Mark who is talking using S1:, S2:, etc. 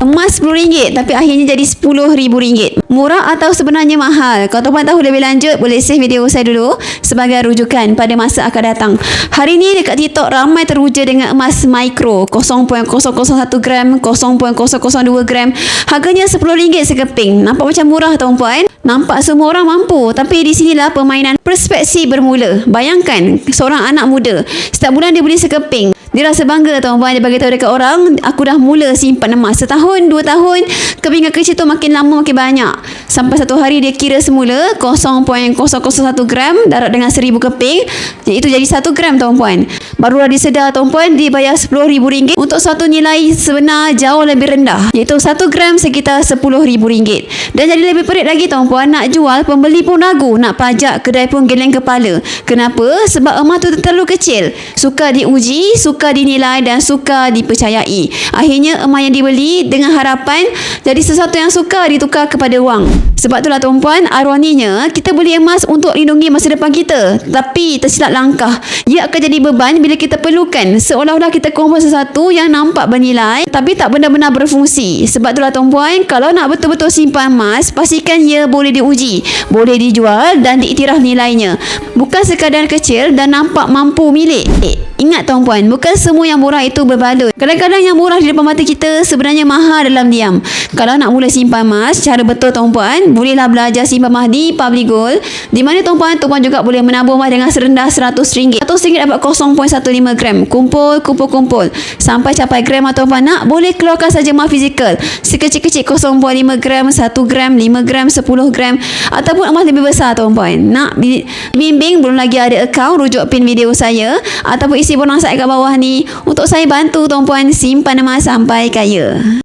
S1: Emas RM10 tapi akhirnya jadi RM10,000. Murah atau sebenarnya mahal? Kalau tuan-puan tahu lebih lanjut, boleh save video saya dulu sebagai rujukan pada masa akan datang. Hari ni dekat TikTok ramai teruja dengan emas mikro 0.001 gram, 0.002 gram. Harganya RM10 sekeping. Nampak macam murah tuan-puan? Nampak semua orang mampu. Tapi di sinilah permainan perspektif bermula. Bayangkan seorang anak muda, setiap bulan dia beli sekeping. Dia rasa bangga tuan-puan, dia bagi tahu dekat orang, aku dah mula simpan emas setahun, 2 tahun, keping kecil tu makin lama makin banyak. Sampai satu hari dia kira semula 0.001 gram darab dengan 1000 keping, iaitu jadi 1 gram tuan-puan. Barulah dia sedar tuan-puan, dia bayar RM10,000 untuk satu nilai sebenar jauh lebih rendah, iaitu 1 gram sekitar RM10,000. Dan jadi lebih perit lagi tuan-puan, nak jual pembeli pun ragu, nak pajak kedai pun geleng kepala. Kenapa? Sebab emas tu terlalu kecil, sukar diuji, suka dinilai dan suka dipercayai. Akhirnya emas yang dibeli dengan harapan jadi sesuatu yang sukar ditukar kepada wang. Sebab itulah tuan-puan, ironinya kita beli emas untuk lindungi masa depan kita, tapi tersilap langkah. Ia akan jadi beban bila kita perlukan, seolah-olah kita kumpul sesuatu yang nampak bernilai tapi tak benar-benar berfungsi. Sebab itulah tuan-puan, kalau nak betul-betul simpan emas, pastikan ia boleh diuji, boleh dijual dan diiktiraf nilainya. Bukan sekadar kecil dan nampak mampu milik. Ingat tuan-puan, bukan semua yang murah itu berbaloi. Kadang-kadang yang murah di depan mata kita sebenarnya mahal dalam diam. Kalau nak mula simpan emas cara betul tuan-puan, bolehlah belajar simpan emas di Public Gold, di mana tuan-puan juga boleh menabung emas dengan serendah RM100. RM100 dapat 0.15 gram. Kumpul sampai capai gram tuan-puan nak, boleh keluarkan saja emas fizikal sekecil-kecil 0.5 gram, 1 gram, 5 gram, 10 gram, ataupun emas lebih besar tuan-puan. Nak bimbing, belum lagi ada akaun, rujuk pin video saya ataupun isi bonus saya kat bawah ni untuk saya bantu tuan-puan simpan emas sampai kaya.